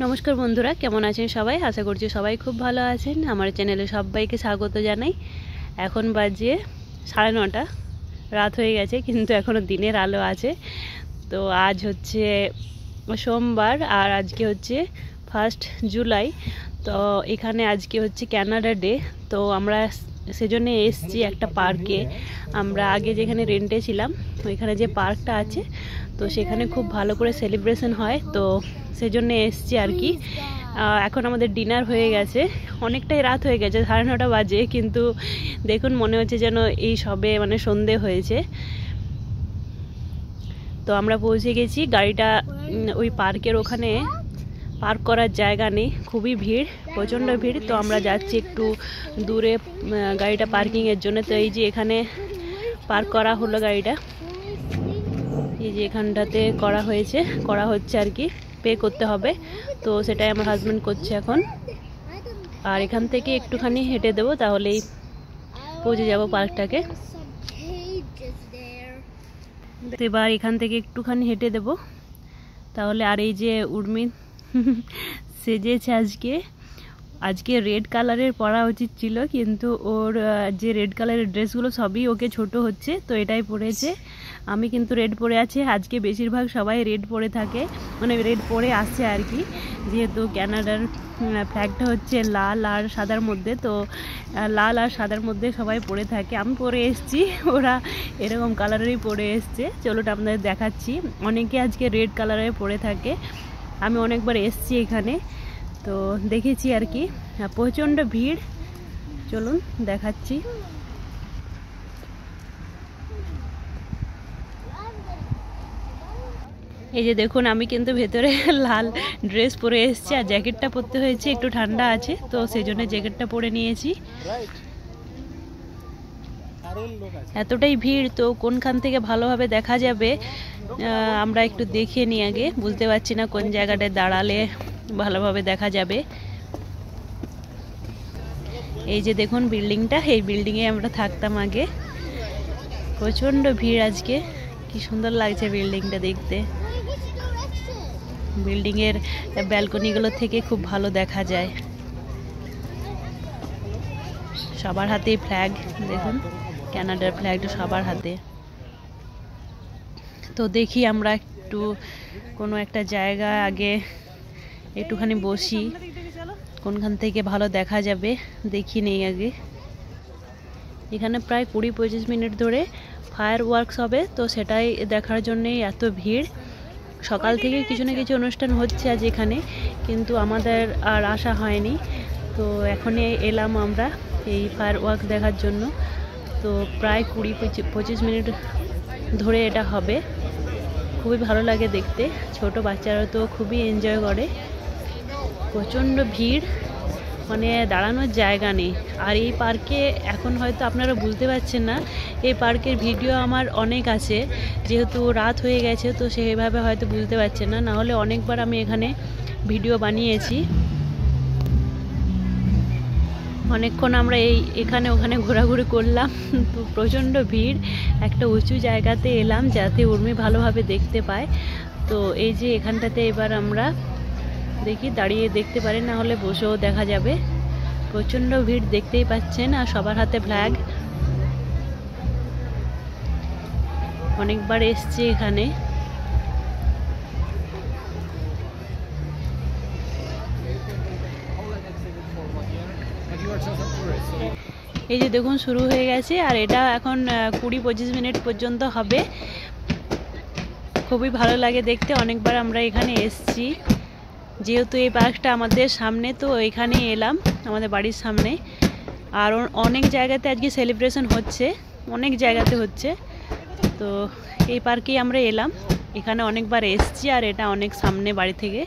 নমস্কার বন্ধুরা, কেমন আছেন সবাই? আশা করছি সবাই খুব ভালো আছেন। আমার চ্যানেলে সবাইকে স্বাগত জানাই। এখন বাজে 9:30, রাত হয়ে গেছে কিন্তু এখনও দিনের আলো আছে। তো আজ হচ্ছে সোমবার আর আজকে হচ্ছে 1 জুলাই। তো এখানে আজকে হচ্ছে ক্যানাডা ডে। তো আমরা সেজন্য এসেছি একটা পার্কে। আমরা আগে যেখানে রেন্টে ছিলাম ওইখানে যে পার্কটা আছে, তো সেখানে খুব ভালো করে সেলিব্রেশন হয়, তো সেজন্য এসেছি আর কি। এখন আমাদের ডিনার হয়ে গেছে, অনেকটাই রাত হয়ে গেছে, 9:30 বাজে, কিন্তু দেখুন মনে হচ্ছে যেন এই সবে মানে সন্ধে হয়েছে। তো আমরা পৌঁছে গেছি। গাড়িটা ওই পার্কের ওখানে পার্ক করার জায়গা নেই, খুবই ভিড়, প্রচণ্ড ভিড়। তো আমরা যাচ্ছি একটু দূরে গাড়িটা পার্কিংয়ের জন্য। তো এই যে এখানে পার্ক করা হলো গাড়িটা, এই যে এখানটাতে করা হচ্ছে আর কি, পে করতে হবে। তো সেটাই আমার হাজব্যান্ড করছে এখন। আর এখান থেকে একটুখানি হেঁটে দেবো, তাহলেই পৌঁছে যাব পার্কটাকে। এবার এখান থেকে একটুখানি হেঁটে দেবো তাহলে। আর এই যে উর্মি সেজেছে আজকে রেড কালারের পরা উচিত ছিল, কিন্তু ওর যে রেড কালারের ড্রেসগুলো সবই ওকে ছোট হচ্ছে, তো এটাই পরেছে। আমি কিন্তু রেড পরে আছি। আজকে বেশিরভাগ সবাই রেড পরে থাকে, মানে রেড পরে আসছে আর কি, যেহেতু ক্যানাডার ফ্ল্যাগটা হচ্ছে লাল আর সাদার মধ্যে। তো লাল আর সাদার মধ্যে সবাই পরে থাকে। আমি পরে এসেছি, ওরা এরকম কালারেরই পরে এসছে। চলুন আপনাদের দেখাচ্ছি। অনেকে আজকে রেড কালারের পরে থাকে, আমি অনেকবার এসেছি এখানে, তো দেখেছি আর কি। প্রচণ্ড ভিড়, চলুন দেখাচ্ছি। এই যে দেখুন, আমি কিন্তু ভেতরে লাল ড্রেস পরে এসেছি, আর জ্যাকেটটা পরতে হয়েছে, একটু ঠান্ডা আছে তো সেই জন্য জ্যাকেটটা পরে নিয়েছি। এতটাই ভিড়, তো কোনখান থেকে ভালোভাবে দেখা যাবে আমরা একটু দেখে নিই আগে। বুঝতে পারছি না কোন জায়গাটায় দাঁড়ালে ভালোভাবে দেখা যাবে। এই যে দেখুন বিল্ডিংটা, এই বিল্ডিংয়ে আমরা থাকতাম আগে। প্রচণ্ড ভিড় আজকে, কি সুন্দর লাগছে বিল্ডিংটা দেখতে। বিল্ডিংয়ের ব্যালকনিগুলো থেকে খুব ভালো দেখা যায়। সবার হাতেই ফ্ল্যাগ, দেখুন ক্যানাডার ফ্ল্যাগটা সবার হাতে। তো দেখি আমরা একটু কোনো একটা জায়গা আগে একটুখানি বসি, কোনখান থেকে ভালো দেখা যাবে দেখি নেই আগে। এখানে প্রায় 20-25 মিনিট ধরে ফায়ার ওয়ার্কস হবে, তো সেটাই দেখার জন্যেই এত ভিড়। সকাল থেকে কিছু না কিছু অনুষ্ঠান হচ্ছে আজ এখানে, কিন্তু আমাদের আর আসা হয়নি। তো এখনই এলাম আমরা এই ফায়ার ওয়ার্ক দেখার জন্য। তো প্রায় 20-25 মিনিট ধরে এটা হবে। খুবই ভালো লাগে দেখতে, ছোট বাচ্চারা তো খুবই এনজয় করে। প্রচণ্ড ভিড়, মানে দাঁড়ানোর জায়গা নেই। আর এই পার্কে এখন হয়তো আপনারা বুঝতে পারছেন না, এই পার্কের ভিডিও আমার অনেক আছে, যেহেতু রাত হয়ে গেছে তো সেইভাবে হয়তো বুঝতে পারছেন না, নাহলে অনেকবার আমি এখানে ভিডিও বানিয়েছি। অনেকক্ষণ আমরা এখানে ওখানে ঘোরাঘুরি করলাম। তো প্রচণ্ড ভিড়, একটা উঁচু জায়গাতে এলাম যাতে উর্মি ভালোভাবে দেখতে পায়। তো এই যে এখানটাতে এবার আমরা দেখি দাঁড়িয়ে দেখতে পারি, না হলে বসেও দেখা যাবে। প্রচণ্ড ভিড় দেখতেই পাচ্ছেন, আর সবার হাতে ফ্ল্যাগ। অনেকবার এসছি এখানে। এই যে দেখুন শুরু হয়ে গেছে, আর এটা এখন 20-25 মিনিট পর্যন্ত হবে। খুবই ভালো লাগে দেখতে, অনেকবার আমরা এখানে এসছি। যেহেতু এই পার্কটা আমাদের সামনে, তো এখানে এলাম, আমাদের বাড়ির সামনে। আর অনেক জায়গাতে আজকে সেলিব্রেশন হচ্ছে, অনেক জায়গাতে হচ্ছে। তো এই পার্কেই আমরা এলাম, এখানে অনেকবার এসছি, আর এটা অনেক সামনে বাড়ি থেকে,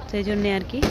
সেই জন্যে আর কি।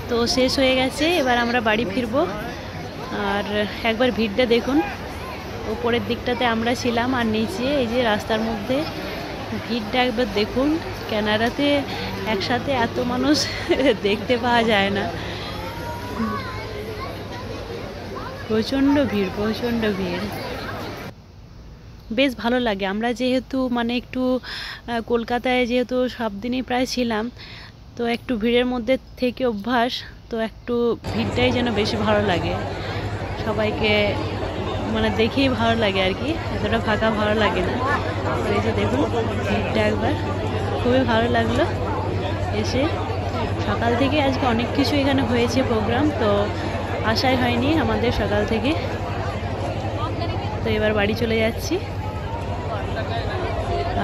তো শেষ হয়ে গেছে, এবার আমরা বাড়ি ফিরবো। আর একবার ভিড়টা দেখুন, উপরের দিকটাতে আমরা ছিলাম আর নিচে এই যে রাস্তার মধ্যে ভিড়টা একবার দেখুন। ক্যানাডাতে একসাথে এত মানুষ দেখতে পাওয়া যায় না, প্রচণ্ড ভিড়, প্রচণ্ড ভিড়। বেশ ভালো লাগে। আমরা যেহেতু মানে একটু কলকাতায় যেহেতু সব দিনই প্রায় ছিলাম, তো একটু ভিড়ের মধ্যে থেকে অভ্যাস, তো একটু ভিড়টাই যেন বেশি ভালো লাগে। সবাইকে মানে দেখেই ভালো লাগে আর কি, এতটা ফাঁকা ভালো লাগে না। এই যে দেখুন ভিড়টা একবার, খুবই ভালো লাগলো এসে। সকাল থেকে আজকে অনেক কিছু এখানে হয়েছে প্রোগ্রাম, তো আশাই হয়নি আমাদের সকাল থেকে। তো এবার বাড়ি চলে যাচ্ছি,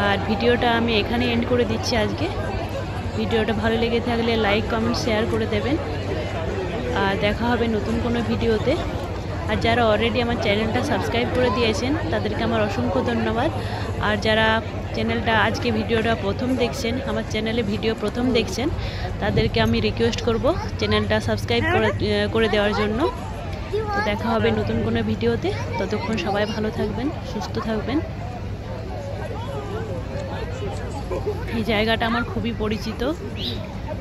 আর ভিডিওটা আমি এখানে এন্ড করে দিচ্ছি আজকে। ভিডিওটা ভালো লেগে থাকলে লাইক, কমেন্ট, শেয়ার করে দেবেন। আর দেখা হবে নতুন কোনো ভিডিওতে। আর যারা অলরেডি আমার চ্যানেলটা সাবস্ক্রাইব করে দিয়েছেন তাদেরকে আমার অসংখ্য ধন্যবাদ। আর যারা চ্যানেলটা আজকে ভিডিওটা প্রথম দেখছেন, আমার চ্যানেলে ভিডিও প্রথম দেখছেন, তাদেরকে আমি রিকোয়েস্ট করব চ্যানেলটা সাবস্ক্রাইব করে দেওয়ার জন্য। তো দেখা হবে নতুন কোনো ভিডিওতে, ততক্ষণ সবাই ভালো থাকবেন, সুস্থ থাকবেন। এই জায়গাটা আমার খুবই পরিচিত,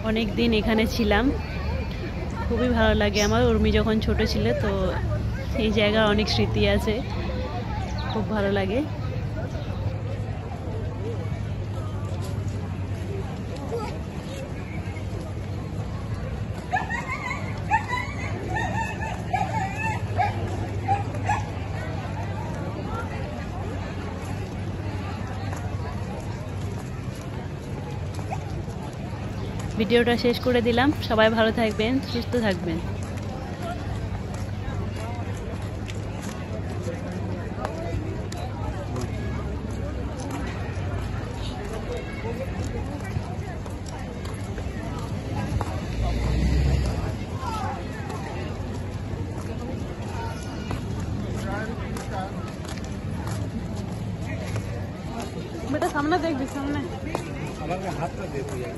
অনেক দিন এখানে ছিলাম, খুবই ভালো লাগে আমার। উর্মি যখন ছোট ছিল, তো এই জায়গার অনেক স্মৃতি আছে, খুব ভালো লাগে। ভিডিওটা শেষ করে দিলাম, সবাই ভালো থাকবেন, সুস্থ থাকবেন। बेटा सामने देख भी, सामने हमारे हाथ में दे दिया।